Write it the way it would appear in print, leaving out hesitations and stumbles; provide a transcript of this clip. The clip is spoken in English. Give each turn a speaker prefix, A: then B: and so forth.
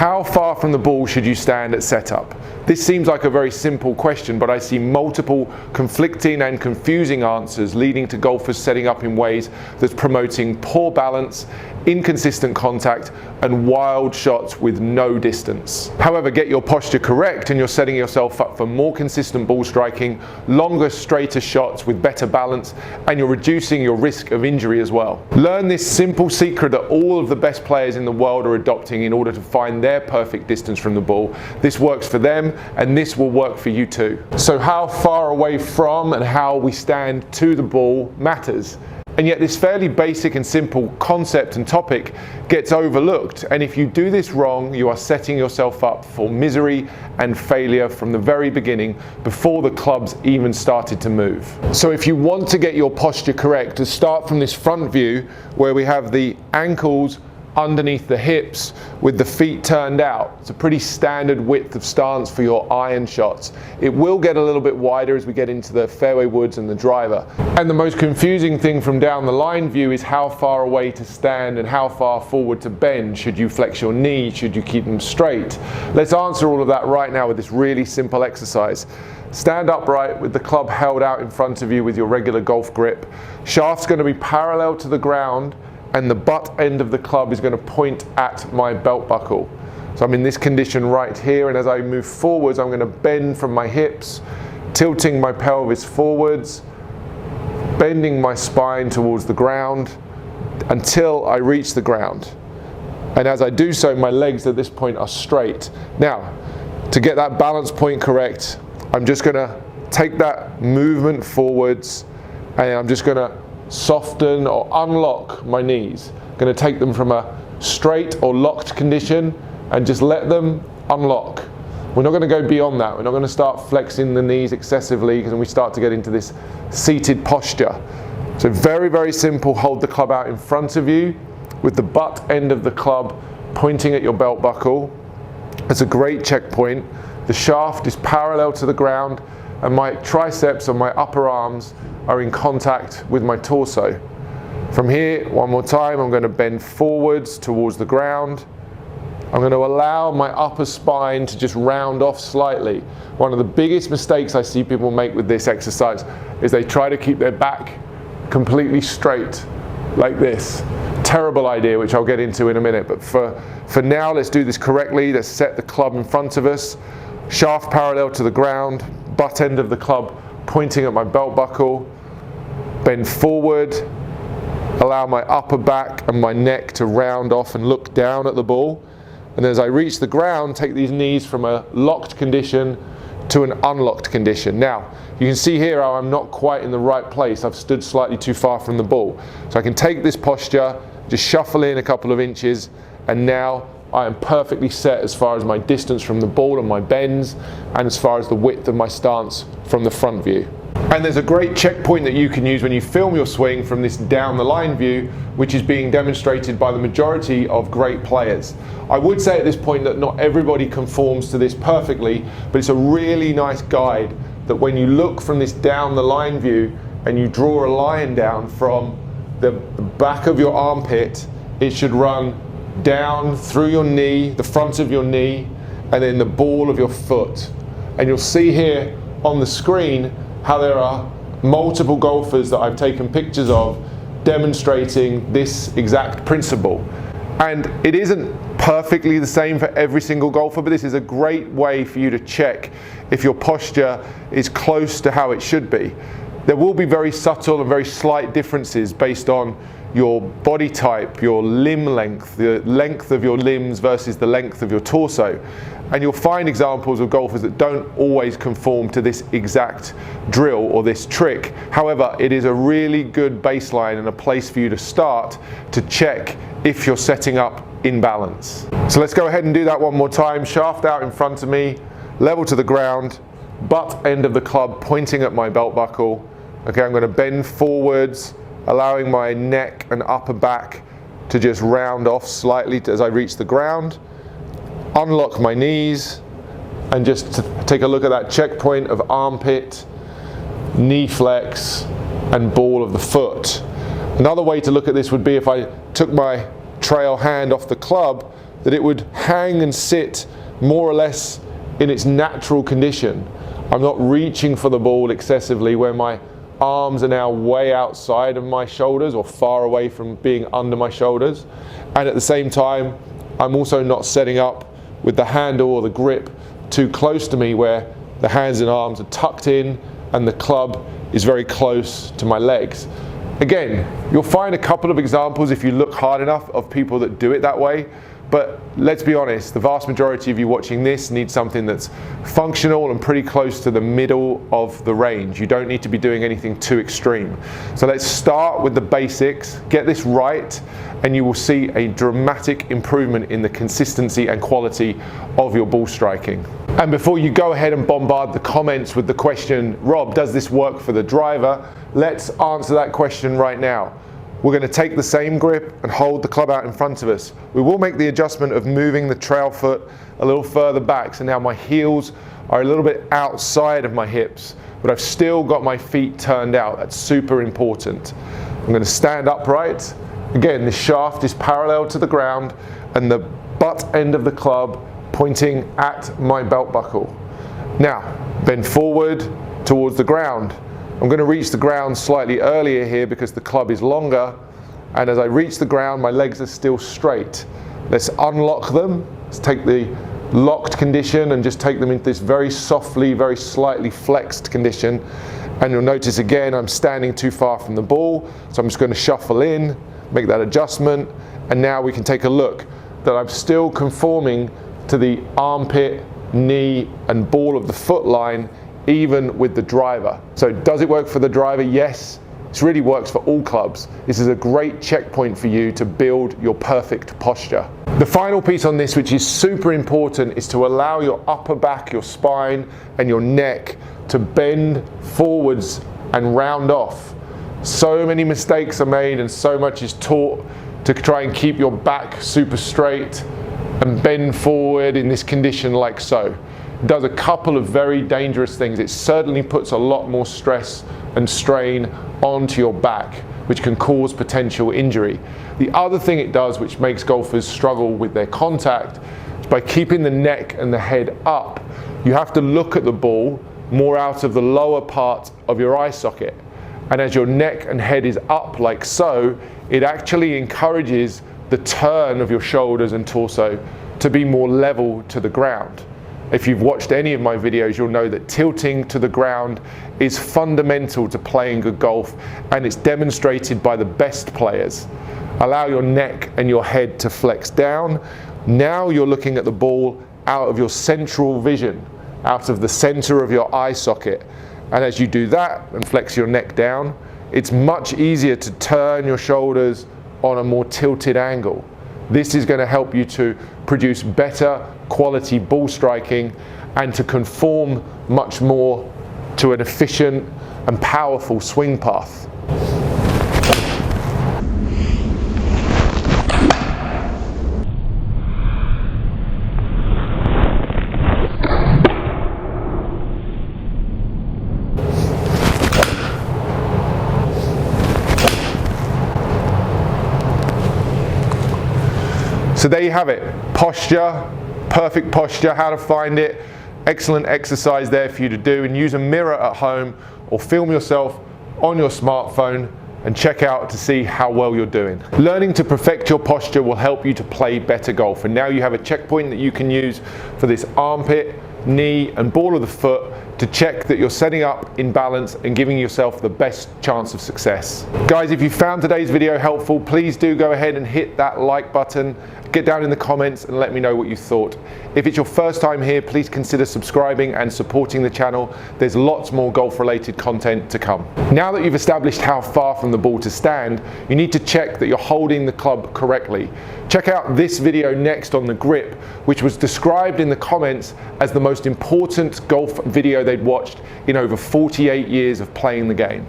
A: How far from the ball should you stand at setup? This seems like a very simple question, but I see multiple conflicting and confusing answers leading to golfers setting up in ways that's promoting poor balance, inconsistent contact, and wild shots with no distance. However, get your posture correct and you're setting yourself up for more consistent ball striking, longer, straighter shots with better balance, and you're reducing your risk of injury as well. Learn this simple secret that all of the best players in the world are adopting in order to find their perfect distance from the ball. This works for them, and this will work for you too. So how far away from and how we stand to the ball matters. And yet this fairly basic and simple concept and topic gets overlooked. And if you do this wrong, you are setting yourself up for misery and failure from the very beginning, before the clubs even started to move. So if you want to get your posture correct, to start from this front view where we have the ankles underneath the hips with the feet turned out. It's a pretty standard width of stance for your iron shots. It will get a little bit wider as we get into the fairway woods and the driver. And the most confusing thing from down the line view is how far away to stand and how far forward to bend. Should you flex your knee? Should you keep them straight? Let's answer all of that right now with this really simple exercise. Stand upright with the club held out in front of you with your regular golf grip. Shaft's going to be parallel to the ground, and the butt end of the club is going to point at my belt buckle. So I'm in this condition right here, and as I move forwards, I'm going to bend from my hips, tilting my pelvis forwards, bending my spine towards the ground until I reach the ground. And as I do so, my legs at this point are straight. Now, to get that balance point correct, I'm just going to take that movement forwards, and I'm just going to soften or unlock my knees. I'm going to take them from a straight or locked condition and just let them unlock. We're not going to go beyond that. We're not going to start flexing the knees excessively, because then we start to get into this seated posture. So very, very simple. Hold the club out in front of you with the butt end of the club pointing at your belt buckle. It's a great checkpoint. The shaft is parallel to the ground, and my triceps and my upper arms are in contact with my torso. From here, one more time, I'm going to bend forwards towards the ground. I'm going to allow my upper spine to just round off slightly. One of the biggest mistakes I see people make with this exercise is they try to keep their back completely straight, like this. Terrible idea, which I'll get into in a minute, but for now, let's do this correctly. Let's set the club in front of us, shaft parallel to the ground, butt end of the club pointing at my belt buckle, bend forward, allow my upper back and my neck to round off and look down at the ball. And as I reach the ground, take these knees from a locked condition to an unlocked condition. Now, you can see here how I'm not quite in the right place. I've stood slightly too far from the ball. So I can take this posture, just shuffle in a couple of inches, and now I am perfectly set as far as my distance from the ball and my bends, and as far as the width of my stance from the front view. And there's a great checkpoint that you can use when you film your swing from this down the line view, which is being demonstrated by the majority of great players. I would say at this point that not everybody conforms to this perfectly, but it's a really nice guide that when you look from this down the line view and you draw a line down from the back of your armpit, it should run down through your knee, the front of your knee, and then the ball of your foot. And you'll see here on the screen how there are multiple golfers that I've taken pictures of demonstrating this exact principle. And it isn't perfectly the same for every single golfer, but this is a great way for you to check if your posture is close to how it should be. There will be very subtle and very slight differences based on your body type, your limb length, the length of your limbs versus the length of your torso. And you'll find examples of golfers that don't always conform to this exact drill or this trick. However, it is a really good baseline and a place for you to start to check if you're setting up in balance. So let's go ahead and do that one more time. Shaft out in front of me, level to the ground, butt end of the club pointing at my belt buckle. Okay, I'm going to bend forwards, allowing my neck and upper back to just round off slightly as I reach the ground. Unlock my knees, and just to take a look at that checkpoint of armpit, knee flex, and ball of the foot. Another way to look at this would be if I took my trail hand off the club that it would hang and sit more or less in its natural condition. I'm not reaching for the ball excessively where my arms are now way outside of my shoulders or far away from being under my shoulders. And at the same time, I'm also not setting up with the handle or the grip too close to me where the hands and arms are tucked in and the club is very close to my legs. Again, you'll find a couple of examples if you look hard enough of people that do it that way. But let's be honest, the vast majority of you watching this need something that's functional and pretty close to the middle of the range. You don't need to be doing anything too extreme. So let's start with the basics, get this right, and you will see a dramatic improvement in the consistency and quality of your ball striking. And before you go ahead and bombard the comments with the question, Rob, does this work for the driver? Let's answer that question right now. We're going to take the same grip and hold the club out in front of us. We will make the adjustment of moving the trail foot a little further back, so now my heels are a little bit outside of my hips, but I've still got my feet turned out. That's super important. I'm going to stand upright. Again, the shaft is parallel to the ground and the butt end of the club pointing at my belt buckle. Now, bend forward towards the ground. I'm going to reach the ground slightly earlier here because the club is longer, and as I reach the ground my legs are still straight. Let's unlock them. Let's take the locked condition and just take them into this very softly, very slightly flexed condition, and you'll notice again I'm standing too far from the ball, so I'm just going to shuffle in, make that adjustment, and now we can take a look that I'm still conforming to the armpit, knee and ball of the foot line even with the driver. So does it work for the driver? Yes. This really works for all clubs. This is a great checkpoint for you to build your perfect posture. The final piece on this, which is super important, is to allow your upper back, your spine and your neck to bend forwards and round off. So many mistakes are made and so much is taught to try and keep your back super straight and bend forward in this condition like so. It does a couple of very dangerous things. It certainly puts a lot more stress and strain onto your back, which can cause potential injury. The other thing it does, which makes golfers struggle with their contact, is by keeping the neck and the head up, you have to look at the ball more out of the lower part of your eye socket. And as your neck and head is up like so, it actually encourages the turn of your shoulders and torso to be more level to the ground. If you've watched any of my videos, you'll know that tilting to the ground is fundamental to playing good golf, and it's demonstrated by the best players. Allow your neck and your head to flex down. Now you're looking at the ball out of your central vision, out of the center of your eye socket. And as you do that and flex your neck down, it's much easier to turn your shoulders on a more tilted angle. This is going to help you to produce better quality ball striking and to conform much more to an efficient and powerful swing path. So there you have it, posture, perfect posture, how to find it, excellent exercise there for you to do, and use a mirror at home or film yourself on your smartphone and check out to see how well you're doing. Learning to perfect your posture will help you to play better golf, and now you have a checkpoint that you can use for this armpit, knee and ball of the foot to check that you're setting up in balance and giving yourself the best chance of success. Guys, if you found today's video helpful, please do go ahead and hit that like button. Get down in the comments and let me know what you thought. If it's your first time here, please consider subscribing and supporting the channel. There's lots more golf related content to come. Now that you've established how far from the ball to stand, you need to check that you're holding the club correctly. Check out this video next on the grip, which was described in the comments as the most important golf video they'd watched in over 48 years of playing the game.